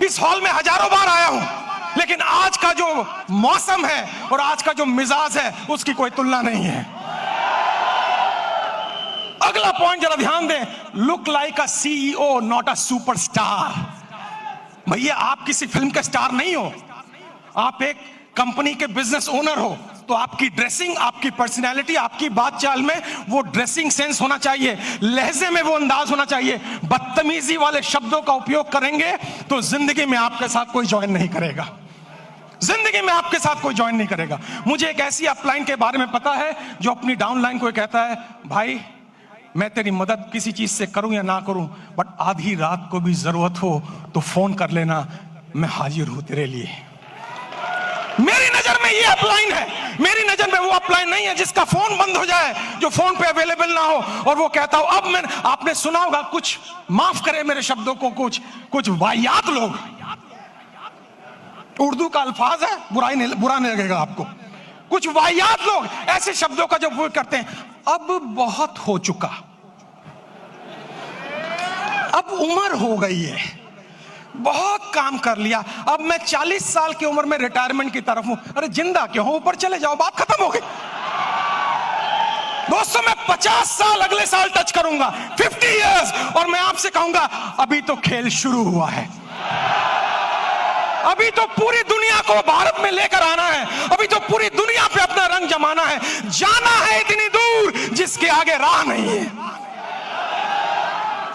इस हॉल में हजारों बार आया हूं, लेकिन आज का जो मौसम है और आज का जो मिजाज है उसकी कोई तुलना नहीं है। अगला पॉइंट जरा ध्यान दें, look like a CEO not a superstar. भैया आप किसी फिल्म के स्टार नहीं हो, आप एक कंपनी के बिजनेस ओनर हो, तो आपकी ड्रेसिंग, आपकी पर्सनैलिटी, आपकी बात चाल में वो ड्रेसिंग सेंस होना चाहिए, लहजे में वो अंदाज होना चाहिए। बदतमीजी वाले शब्दों का उपयोग करेंगे तो जिंदगी में आपके साथ कोई ज्वाइन नहीं करेगा, जिंदगी में आपके साथ कोई ज्वाइन नहीं करेगा। मुझे एक ऐसी अपलाइन के बारे में पता है जो अपनी डाउनलाइन को कहता है, भाई मैं तेरी मदद किसी चीज से करूं या ना करूं, बट आधी रात को भी जरूरत हो तो फोन कर लेना, मैं हाजिर हूं तेरे लिए। मेरी नजर में ये अपलाइन है, मेरी नजर में वो अपलाइन नहीं है जिसका फोन बंद हो जाए, जो फोन पे अवेलेबल ना हो और वो कहता हो। अब मैं, आपने सुना होगा, कुछ माफ करे मेरे शब्दों को, कुछ वाहियात लोग, उर्दू का अल्फाज है, बुरा नहीं लगेगा आपको, कुछ वाहियात लोग ऐसे शब्दों का जो उपयोग करते हैं, अब बहुत हो चुका, अब उम्र हो गई है, बहुत काम कर लिया, अब मैं 40 साल की उम्र में रिटायरमेंट की तरफ हूं। अरे जिंदा क्यों हो, ऊपर चले जाओ, बात खत्म हो गई। दोस्तों मैं 50 साल अगले साल टच करूंगा, 50 इयर्स, और मैं आपसे कहूंगा अभी तो खेल शुरू हुआ है, अभी तो पूरी दुनिया को भारत में लेकर आना है, अभी तो पूरी दुनिया पे अपना रंग जमाना है, जाना है इतनी दूर जिसके आगे राह नहीं है।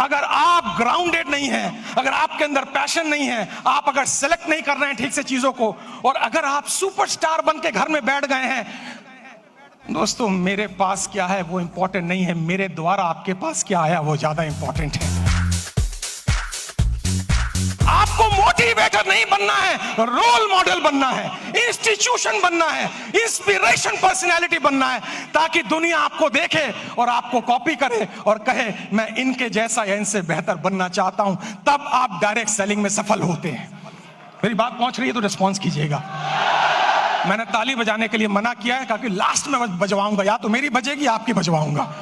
अगर आप ग्राउंडेड नहीं हैं, अगर आपके अंदर पैशन नहीं है, आप अगर सेलेक्ट नहीं कर रहे हैं ठीक से चीजों को, और अगर आप सुपरस्टार बन के घर में बैठ गए हैं, दोस्तों मेरे पास क्या है वो इंपॉर्टेंट नहीं है, मेरे द्वारा आपके पास क्या आया वो ज्यादा इंपॉर्टेंट है। आपको मोटिवेटर नहीं बनना है, रोल मॉडल बनना है, इंस्टीट्यूशन बनना है, इंस्पिरेशन पर्सनैलिटी बनना है, ताकि दुनिया आपको देखे और आपको कॉपी करे और कहे मैं इनके जैसा या इनसे बेहतर बनना चाहता हूं। तब आप डायरेक्ट सेलिंग में सफल होते हैं। मेरी बात पहुंच रही है तो रिस्पॉन्स कीजिएगा। मैंने ताली बजाने के लिए मना किया है क्योंकि लास्ट में बजवाऊंगा, या तो मेरी बजेगी या आपकी बजवाऊंगा।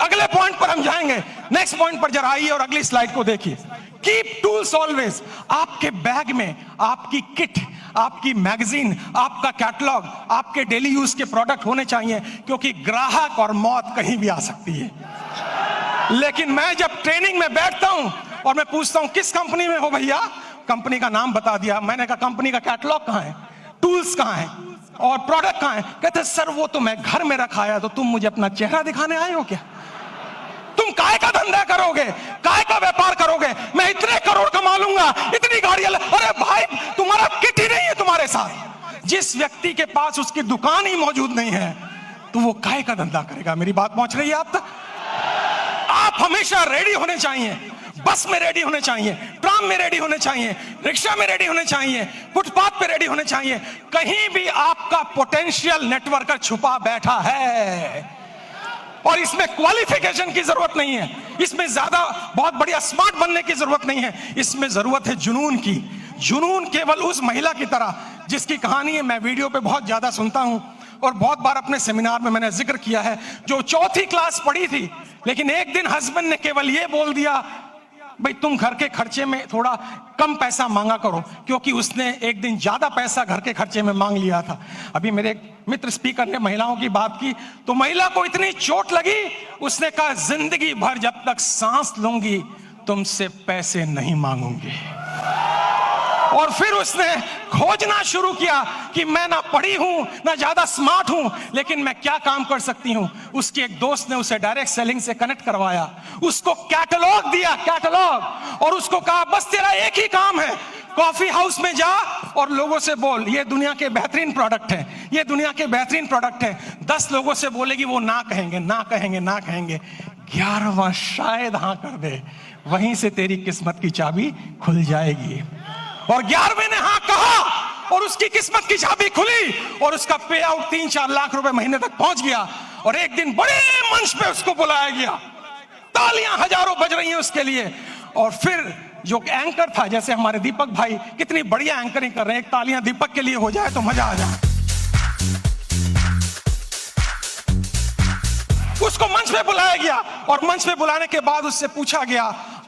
अगले पॉइंट पर हम जाएंगे, नेक्स्ट पॉइंट पर जरा आइए और अगली स्लाइड को देखिए। कीप टूल्स ऑलवेज, आपके बैग में आपकी किट, आपकी मैगजीन, आपका कैटलॉग, आपके डेली यूज के प्रोडक्ट होने चाहिए, क्योंकि ग्राहक और मौत कहीं भी आ सकती है। लेकिन मैं जब ट्रेनिंग में बैठता हूं और मैं पूछता हूं किस कंपनी में हो भैया, कंपनी का नाम बता दिया, मैंने कहा कंपनी का कैटलॉग कहां है, टूल्स कहां है और प्रोडक्ट कहां है, कहते सर वो तो मैं घर में रखा है, तो तुम मुझे अपना चेहरा दिखाने आए हो क्या? तुम काय का धंधा करोगे, काय का व्यापार करोगे, मैं इतने करोड़ कमा लूंगा, इतनी गाड़ियां, अरे भाई तुम्हारा किट ही नहीं है तुम्हारे साथ। जिस व्यक्ति के पास उसकी दुकान ही मौजूद नहीं है तो वो काय का धंधा करेगा। मेरी बात पहुंच रही है आप तक? आप हमेशा रेडी होने चाहिए, बस में रेडी होने चाहिए, ट्राम में रेडी होने चाहिए, रिक्शा में रेडी होने चाहिए, फुटपाथ पे रेडी होने चाहिए। कहीं भी आपका पोटेंशियल नेटवर्कर छुपा बैठा है, और इसमें क्वालिफिकेशन की जरूरत नहीं है, इसमें ज्यादा बहुत बढ़िया स्मार्ट बनने की जरूरत नहीं है, इसमें जरूरत है जुनून की। जुनून केवल उस महिला की तरह जिसकी कहानी है मैं वीडियो पे बहुत ज्यादा सुनता हूं और बहुत बार अपने सेमिनार में मैंने जिक्र किया है, जो 4th क्लास पढ़ी थी, लेकिन एक दिन हस्बैंड ने केवल ये बोल दिया भाई तुम घर के खर्चे में थोड़ा कम पैसा मांगा करो, क्योंकि उसने एक दिन ज्यादा पैसा घर के खर्चे में मांग लिया था। अभी मेरे एक मित्र स्पीकर ने महिलाओं की बात की तो महिला को इतनी चोट लगी, उसने कहा जिंदगी भर जब तक सांस लूंगी तुमसे पैसे नहीं मांगूंगी। और फिर उसने खोजना शुरू किया कि मैं ना पढ़ी हूं ना ज्यादा स्मार्ट हूं, लेकिन मैं क्या काम कर सकती हूं। उसके एक दोस्त ने उसे डायरेक्ट सेलिंग से कनेक्ट करवाया, उसको कैटलॉग दिया, कैटलॉग, और उसको कहा बस तेरा एक ही काम है, कॉफी हाउस में जा और लोगों से बोल ये दुनिया के बेहतरीन प्रोडक्ट है, ये दुनिया के बेहतरीन प्रोडक्ट है। 10 लोगों से बोलेगी, वो ना कहेंगे, ना कहेंगे, ना कहेंगे, 11वां शायद हाँ कर दे, वहीं से तेरी किस्मत की चाबी खुल जाएगी। और 11वें ने हाँ कहा और उसकी किस्मत की चाबी खुली और उसका पे आउट 3-4 लाख रुपए महीने तक पहुंच गया। और एक दिन बड़े मंच पे उसको बुलाया गया, तालियां हजारों बज रही हैं उसके लिए। और फिर जो एंकर था, जैसे हमारे दीपक भाई कितनी बढ़िया एंकरिंग कर रहे हैं, एक तालियां दीपक के लिए हो जाए तो मजा आ जाए। उसको मंच पे बुलाया गया और मंच पे बुलाने के बाद उससे पूछा गया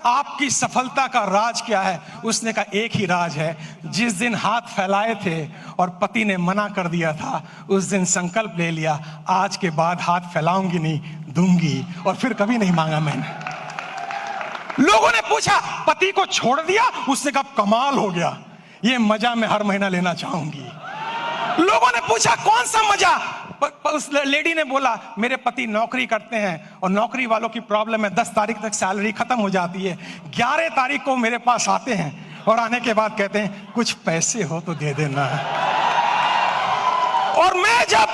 आपकी सफलता का राज क्या है? उसने कहा एक ही राज है, जिस दिन हाथ फैलाए थे और पति ने मना कर दिया था, उस दिन संकल्प ले लिया, आज के बाद हाथ फैलाऊंगी नहीं, दूंगी, और फिर कभी नहीं मांगा मैंने। लोगों ने पूछा पति को छोड़ दिया? उसने कहा कमाल हो गया, ये मजा मैं हर महीना लेना चाहूंगी। लोगों ने पूछा कौन सा मजा? उस लेडी ने बोला मेरे पति नौकरी करते हैं और नौकरी वालों की प्रॉब्लम है, 10 तारीख तक सैलरी खत्म हो जाती है, 11 तारीख को मेरे पास आते हैं और आने के बाद कहते हैं कुछ पैसे हो तो दे देना। और मैं जब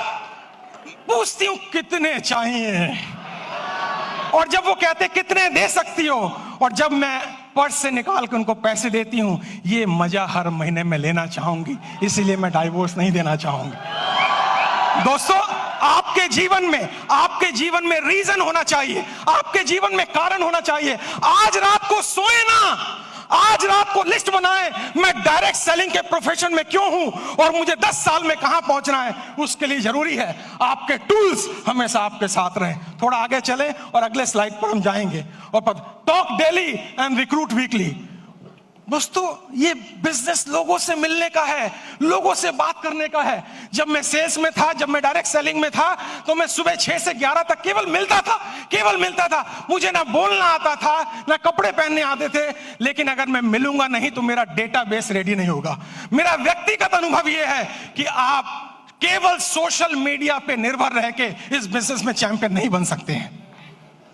पूछती हूं कितने चाहिए, और जब वो कहते कितने दे सकती हो, और जब मैं पर्स से निकाल के उनको पैसे देती हूं, ये मजा हर महीने में लेना चाहूंगी, इसीलिए मैं डाइवोर्स नहीं देना चाहूंगी। दोस्तों, आपके जीवन में रीजन होना चाहिए, आपके जीवन में कारण होना चाहिए। आज रात को सोए ना, आज रात को लिस्ट बनाए, मैं डायरेक्ट सेलिंग के प्रोफेशन में क्यों हूं और मुझे 10 साल में कहां पहुंचना है। उसके लिए जरूरी है आपके टूल्स हमेशा आपके साथ रहें। थोड़ा आगे चले और अगले स्लाइड पर हम जाएंगे। और talk daily and recruit weekly. दोस्तों, ये बिजनेस लोगों से मिलने का है, लोगों से बात करने का है। जब मैं सेल्स में था, जब मैं डायरेक्ट सेलिंग में था, तो मैं सुबह 6 से 11 तक केवल मिलता था। मुझे ना बोलना आता था, ना कपड़े पहनने आते थे, लेकिन अगर मैं मिलूंगा नहीं तो मेरा डेटाबेस रेडी नहीं होगा। मेरा व्यक्तिगत अनुभव यह है कि आप केवल सोशल मीडिया पे निर्भर रह के इस बिजनेस में चैंपियन नहीं बन सकते हैं,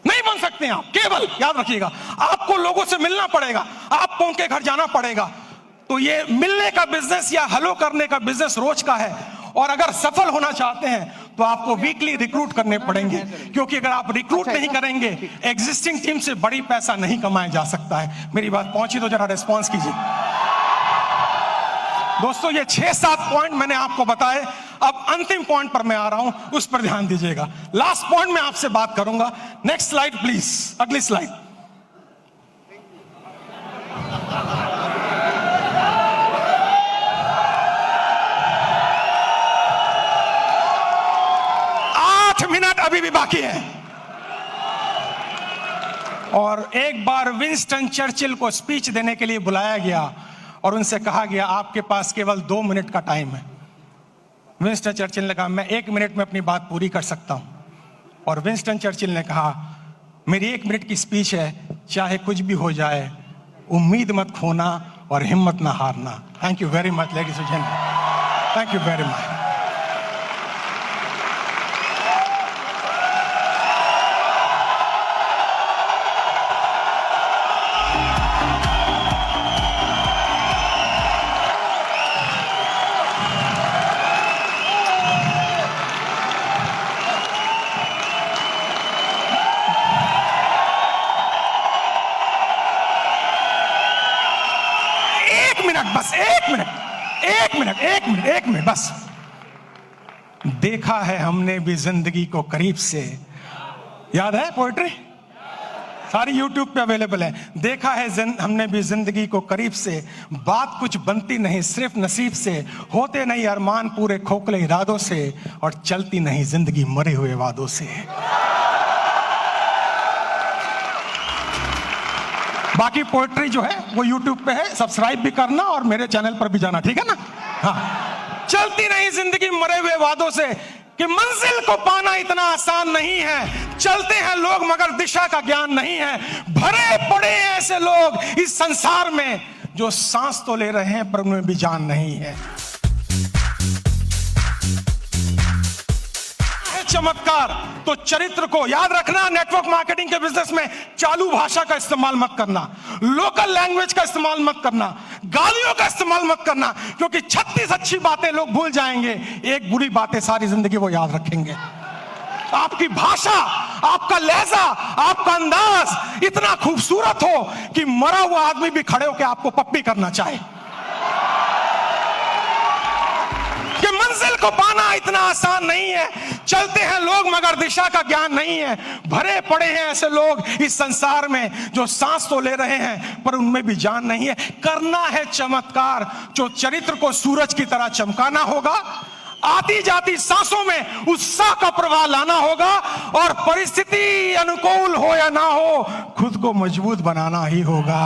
नहीं बन सकते हैं आप। केवल याद रखिएगा, आपको लोगों से मिलना पड़ेगा, आपको उनके घर जाना पड़ेगा। तो ये मिलने का बिजनेस या हेलो करने का बिजनेस रोज का है। और अगर सफल होना चाहते हैं तो आपको वीकली रिक्रूट करने पड़ेंगे, क्योंकि अगर आप रिक्रूट नहीं करेंगे, एग्जिस्टिंग टीम से बड़ी पैसा नहीं कमाया जा सकता है। मेरी बात पहुंची तो जरा रिस्पॉन्स कीजिए। दोस्तों, ये 6-7 पॉइंट मैंने आपको बताए। अब अंतिम पॉइंट पर मैं आ रहा हूं, उस पर ध्यान दीजिएगा। लास्ट पॉइंट में आपसे बात करूंगा। नेक्स्ट स्लाइड प्लीज, अगली स्लाइड। मिनट अभी भी बाकी है। और एक बार विंस्टन चर्चिल को स्पीच देने के लिए बुलाया गया और उनसे कहा गया आपके पास केवल 2 मिनट का टाइम है। विंस्टन चर्चिल ने कहा मैं 1 मिनट में अपनी बात पूरी कर सकता हूं। और विंस्टन चर्चिल ने कहा मेरी 1 मिनट की स्पीच है, चाहे कुछ भी हो जाए, उम्मीद मत खोना और हिम्मत ना हारना। Thank you very much ladies and gentleman, thank you very much. बस 1 मिनट बस। देखा है हमने भी जिंदगी को करीब से, याद है पोएट्री, सारी यूट्यूब पे अवेलेबल है। देखा है हमने भी जिंदगी को करीब से, बात कुछ बनती नहीं सिर्फ नसीब से, होते नहीं अरमान पूरे खोखले इरादों से, और चलती नहीं जिंदगी मरे हुए वादों से। बाकी पोएट्री जो है वो यूट्यूब पे है, सब्सक्राइब भी करना और मेरे चैनल पर भी जाना, ठीक है ना। हाँ, चलती नहीं जिंदगी मरे हुए वादों से, कि मंजिल को पाना इतना आसान नहीं है। चलते हैं लोग मगर दिशा का ज्ञान नहीं है। भरे पड़े हैं ऐसे लोग इस संसार में जो सांस तो ले रहे हैं पर उनमें भी जान नहीं है। चमत्कार तो चरित्र को याद रखना। नेटवर्क मार्केटिंग के बिजनेस में चालू भाषा का इस्तेमाल मत करना, लोकल लैंग्वेज का इस्तेमाल मत करना, गालियों का इस्तेमाल मत करना, क्योंकि 36 अच्छी बातें लोग भूल जाएंगे, एक बुरी बातें सारी जिंदगी वो याद रखेंगे। आपकी भाषा, आपका लहजा, आपका अंदाज इतना खूबसूरत हो कि मरा हुआ आदमी भी खड़े होकर आपको पप्पी करना चाहे। कि मंजिल को पाना इतना आसान नहीं है। चलते हैं लोग मगर दिशा का ज्ञान नहीं है। भरे पड़े हैं ऐसे लोग इस संसार में जो सांस तो ले रहे हैं पर उनमें भी जान नहीं है। करना है चमत्कार, जो चरित्र को सूरज की तरह चमकाना होगा। आती जाती सांसों में उत्साह का प्रवाह लाना होगा और परिस्थिति अनुकूल हो या ना हो खुद को मजबूत बनाना ही होगा।